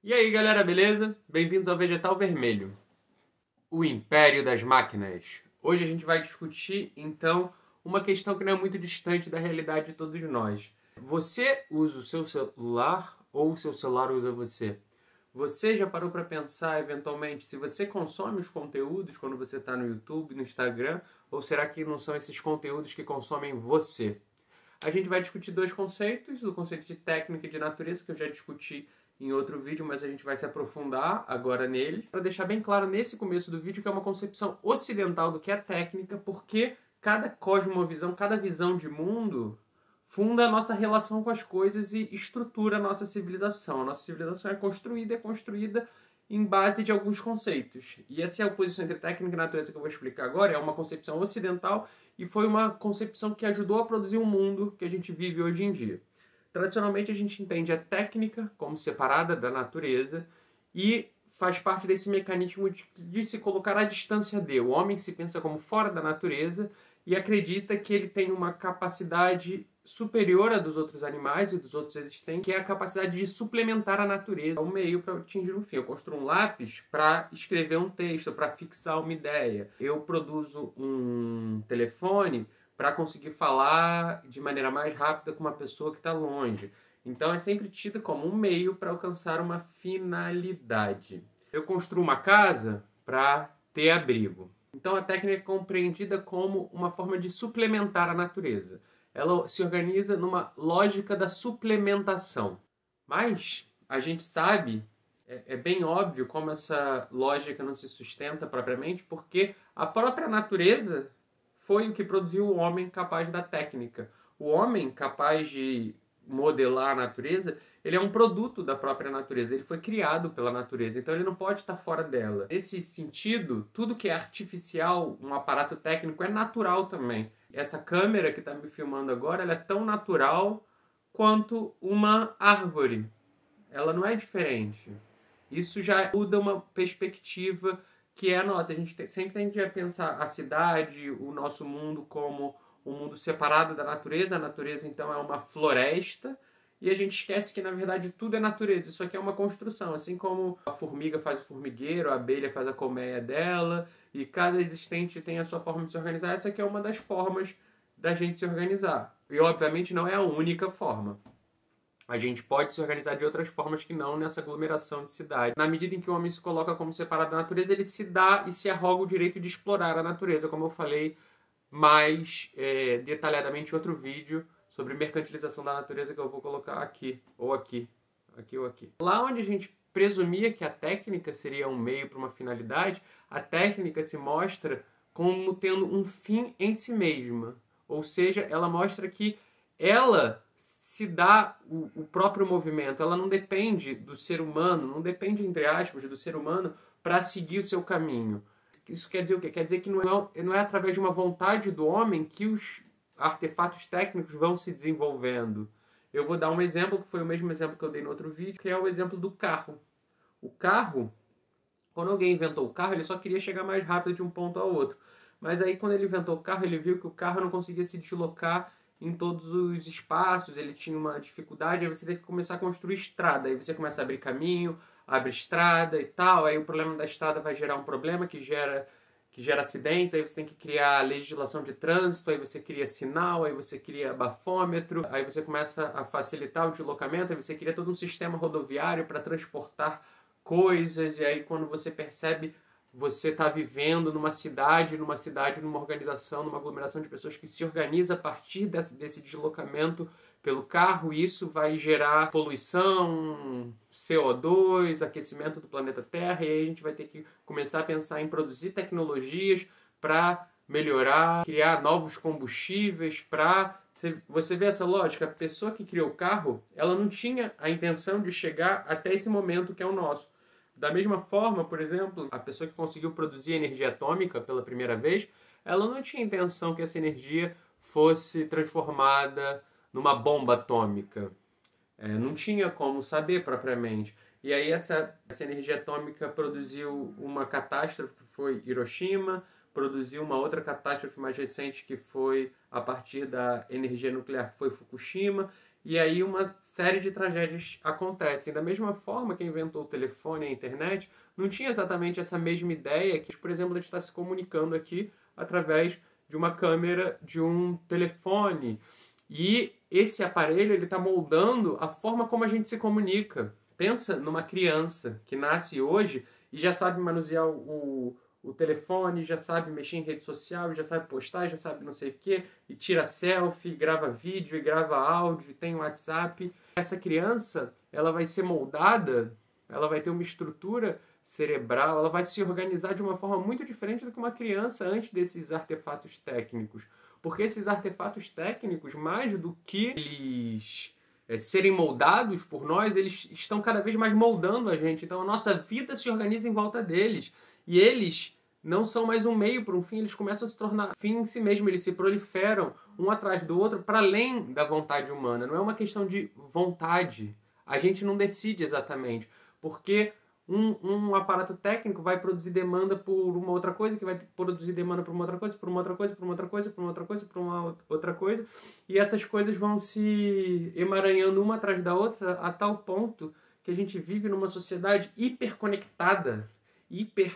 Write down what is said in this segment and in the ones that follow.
E aí galera, beleza? Bem-vindos ao Vegetal Vermelho, o Império das Máquinas. Hoje a gente vai discutir, então, uma questão que não é muito distante da realidade de todos nós. Você usa o seu celular ou o seu celular usa você? Você já parou para pensar, eventualmente, se você consome os conteúdos quando você está no YouTube, no Instagram, ou será que não são esses conteúdos que consomem você? A gente vai discutir dois conceitos, o conceito de técnica e de natureza, que eu já discuti em outro vídeo, mas a gente vai se aprofundar agora nele, para deixar bem claro nesse começo do vídeo que é uma concepção ocidental do que é técnica, porque cada cosmovisão, cada visão de mundo funda a nossa relação com as coisas e estrutura a nossa civilização. A nossa civilização é construída em base de alguns conceitos. E essa é a oposição entre técnica e natureza que eu vou explicar agora. É uma concepção ocidental e foi uma concepção que ajudou a produzir o mundo que a gente vive hoje em dia. Tradicionalmente, a gente entende a técnica como separada da natureza e faz parte desse mecanismo de se colocar à distância de. O homem se pensa como fora da natureza e acredita que ele tem uma capacidade superior à dos outros animais e dos outros existentes, que é a capacidade de suplementar a natureza, um meio para atingir um fim. Eu construo um lápis para escrever um texto, para fixar uma ideia. Eu produzo um telefone para conseguir falar de maneira mais rápida com uma pessoa que está longe. Então é sempre tido como um meio para alcançar uma finalidade. Eu construo uma casa para ter abrigo. Então a técnica é compreendida como uma forma de suplementar a natureza. Ela se organiza numa lógica da suplementação. Mas a gente sabe, é bem óbvio como essa lógica não se sustenta propriamente, porque a própria natureza foi o que produziu o homem capaz da técnica. O homem capaz de modelar a natureza, ele é um produto da própria natureza, ele foi criado pela natureza, então ele não pode estar fora dela. Nesse sentido, tudo que é artificial, um aparato técnico, é natural também. Essa câmera que está me filmando agora, ela é tão natural quanto uma árvore. Ela não é diferente. Isso já muda uma perspectiva que é a nossa. A gente sempre tende a pensar a cidade, o nosso mundo como um mundo separado da natureza. A natureza, então, é uma floresta. E a gente esquece que, na verdade, tudo é natureza. Isso aqui é uma construção. Assim como a formiga faz o formigueiro, a abelha faz a colmeia dela, e cada existente tem a sua forma de se organizar, essa aqui é uma das formas da gente se organizar. E, obviamente, não é a única forma. A gente pode se organizar de outras formas que não nessa aglomeração de cidade. Na medida em que o homem se coloca como separado da natureza, ele se dá e se arroga o direito de explorar a natureza, como eu falei mais detalhadamente em outro vídeo sobre mercantilização da natureza que eu vou colocar aqui, ou aqui, aqui ou aqui. Lá onde a gente presumia que a técnica seria um meio para uma finalidade, a técnica se mostra como tendo um fim em si mesma. Ou seja, ela mostra que ela se dá o próprio movimento, ela não depende do ser humano, não depende, entre aspas, do ser humano para seguir o seu caminho. Isso quer dizer o quê? Quer dizer que não é através de uma vontade do homem que os artefatos técnicos vão se desenvolvendo. Eu vou dar um exemplo, que foi o mesmo exemplo que eu dei no outro vídeo, que é o exemplo do carro. O carro, quando alguém inventou o carro, ele só queria chegar mais rápido de um ponto ao outro. Mas aí, quando ele inventou o carro, ele viu que o carro não conseguia se deslocar em todos os espaços, ele tinha uma dificuldade, aí você tem que começar a construir estrada, aí você começa a abrir caminho, abre estrada e tal, aí o problema da estrada vai gerar um problema que gera acidentes, aí você tem que criar legislação de trânsito, aí você cria sinal, aí você cria bafômetro, aí você começa a facilitar o deslocamento, aí você cria todo um sistema rodoviário para transportar coisas, e aí quando você percebe, você está vivendo numa cidade, numa organização, numa aglomeração de pessoas que se organiza a partir desse deslocamento pelo carro, e isso vai gerar poluição, CO2, aquecimento do planeta Terra, e aí a gente vai ter que começar a pensar em produzir tecnologias para melhorar, criar novos combustíveis para... Você vê essa lógica? A pessoa que criou o carro, ela não tinha a intenção de chegar até esse momento que é o nosso. Da mesma forma, por exemplo, a pessoa que conseguiu produzir energia atômica pela primeira vez, ela não tinha intenção que essa energia fosse transformada numa bomba atômica. Não tinha como saber propriamente. E aí essa energia atômica produziu uma catástrofe que foi Hiroshima, produziu uma outra catástrofe mais recente que foi a partir da energia nuclear, que foi Fukushima, e aí uma série de tragédias acontecem. Da mesma forma que inventou o telefone e a internet, não tinha exatamente essa mesma ideia que, por exemplo, a gente está se comunicando aqui através de uma câmera de um telefone. E esse aparelho ele está moldando a forma como a gente se comunica. Pensa numa criança que nasce hoje e já sabe manusear o telefone, já sabe mexer em rede social, já sabe postar, já sabe não sei o quê, e tira selfie, grava vídeo, e grava áudio, tem WhatsApp. Essa criança, ela vai ser moldada, ela vai ter uma estrutura cerebral, ela vai se organizar de uma forma muito diferente do que uma criança antes desses artefatos técnicos. Porque esses artefatos técnicos, mais do que eles serem moldados por nós, eles estão cada vez mais moldando a gente. Então a nossa vida se organiza em volta deles. E eles não são mais um meio para um fim, eles começam a se tornar fim em si mesmo, eles se proliferam um atrás do outro para além da vontade humana. Não é uma questão de vontade. A gente não decide exatamente, porque um aparato técnico vai produzir demanda por uma outra coisa, que vai produzir demanda por uma outra coisa, por uma outra coisa, por uma outra coisa, por uma outra coisa, por uma outra coisa, e essas coisas vão se emaranhando uma atrás da outra a tal ponto que a gente vive numa sociedade hiperconectada, hiper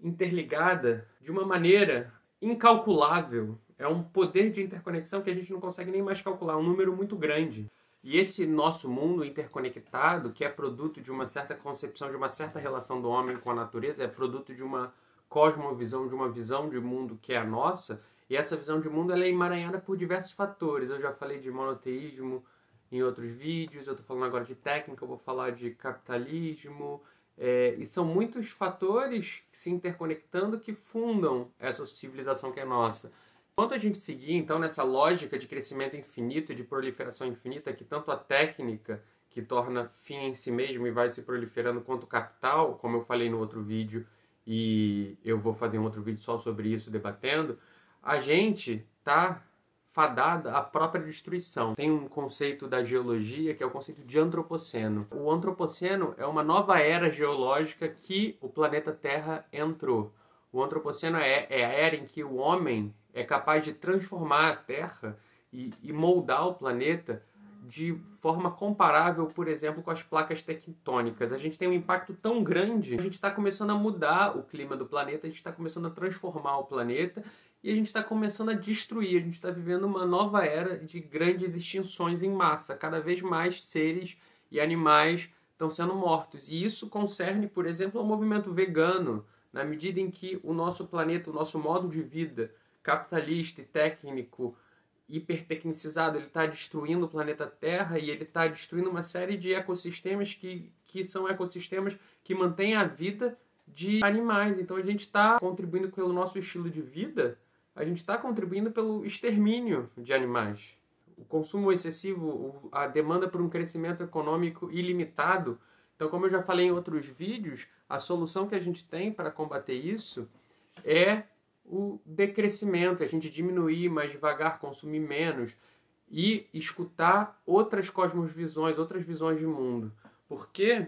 interligada de uma maneira incalculável. É um poder de interconexão que a gente não consegue nem mais calcular, um número muito grande. E esse nosso mundo interconectado, que é produto de uma certa concepção, de uma certa relação do homem com a natureza, é produto de uma cosmovisão, de uma visão de mundo que é a nossa, e essa visão de mundo ela é emaranhada por diversos fatores. Eu já falei de monoteísmo em outros vídeos, eu estou falando agora de técnica, eu vou falar de capitalismo, e são muitos fatores se interconectando que fundam essa civilização que é nossa. Enquanto a gente seguir, então, nessa lógica de crescimento infinito e de proliferação infinita, que tanto a técnica, que torna fim em si mesmo e vai se proliferando, quanto o capital, como eu falei no outro vídeo, e eu vou fazer um outro vídeo só sobre isso, debatendo, a gente está fadada à própria destruição. Tem um conceito da geologia que é o conceito de antropoceno. O antropoceno é uma nova era geológica que o planeta Terra entrou. O antropoceno é a era em que o homem é capaz de transformar a Terra e moldar o planeta de forma comparável, por exemplo, com as placas tectônicas. A gente tem um impacto tão grande, a gente está começando a mudar o clima do planeta, a gente está começando a transformar o planeta e a gente está começando a destruir. A gente está vivendo uma nova era de grandes extinções em massa. Cada vez mais seres e animais estão sendo mortos. E isso concerne, por exemplo, ao movimento vegano, na medida em que o nosso planeta, o nosso modo de vida capitalista e técnico, hipertecnicizado, ele está destruindo o planeta Terra e ele está destruindo uma série de ecossistemas que são ecossistemas que mantêm a vida de animais. Então a gente está contribuindo pelo nosso estilo de vida, a gente está contribuindo pelo extermínio de animais. O consumo excessivo, a demanda por um crescimento econômico ilimitado. Então, como eu já falei em outros vídeos, a solução que a gente tem para combater isso é o decrescimento, a gente diminuir mais devagar, consumir menos e escutar outras cosmovisões, outras visões de mundo. Porque,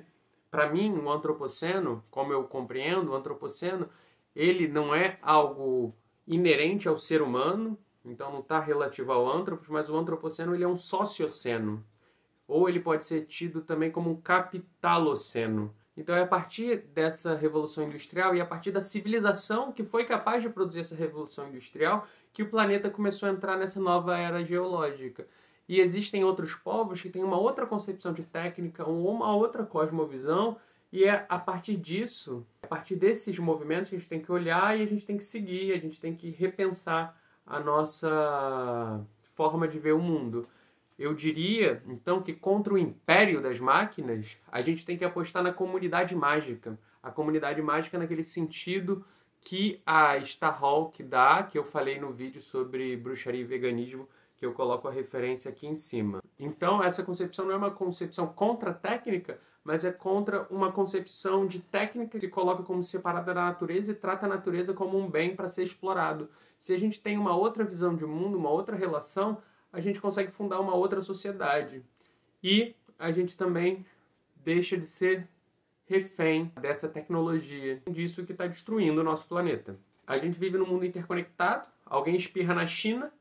para mim, o antropoceno, como eu compreendo, o antropoceno, ele não é algo inerente ao ser humano, então não está relativo ao antropos, mas o antropoceno ele é um socioceno, ou ele pode ser tido também como um capitaloceno. Então é a partir dessa revolução industrial e a partir da civilização que foi capaz de produzir essa revolução industrial que o planeta começou a entrar nessa nova era geológica. E existem outros povos que têm uma outra concepção de técnica ou uma outra cosmovisão, e é a partir disso, a partir desses movimentos que a gente tem que olhar e a gente tem que seguir, a gente tem que repensar a nossa forma de ver o mundo. Eu diria, então, que contra o império das máquinas, a gente tem que apostar na comunidade mágica. A comunidade mágica naquele sentido que a Starhawk dá, que eu falei no vídeo sobre bruxaria e veganismo, que eu coloco a referência aqui em cima. Então, essa concepção não é uma concepção contra a técnica, mas é contra uma concepção de técnica que se coloca como separada da natureza e trata a natureza como um bem para ser explorado. Se a gente tem uma outra visão de mundo, uma outra relação, a gente consegue fundar uma outra sociedade. E a gente também deixa de ser refém dessa tecnologia, disso que está destruindo o nosso planeta. A gente vive num mundo interconectado, alguém espirra na China,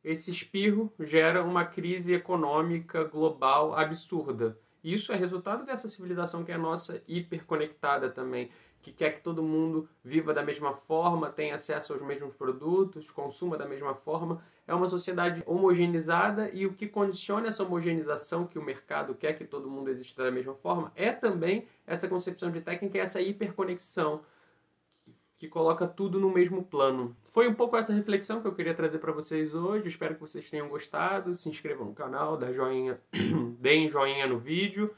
esse espirro gera uma crise econômica global absurda. Isso é resultado dessa civilização que é nossa, hiperconectada também, que quer que todo mundo viva da mesma forma, tenha acesso aos mesmos produtos, consuma da mesma forma. É uma sociedade homogeneizada e o que condiciona essa homogeneização que o mercado quer que todo mundo exista da mesma forma é também essa concepção de técnica e essa hiperconexão que coloca tudo no mesmo plano. Foi um pouco essa reflexão que eu queria trazer para vocês hoje. Espero que vocês tenham gostado. Se inscrevam no canal, dá joinha, deem joinha no vídeo.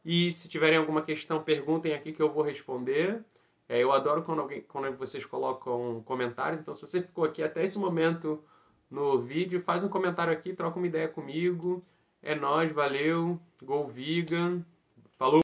E se tiverem alguma questão, perguntem aqui que eu vou responder. Eu adoro quando vocês colocam comentários. Então, se você ficou aqui até esse momento no vídeo, faz um comentário aqui, troca uma ideia comigo. É nóis, valeu, Go Vegan.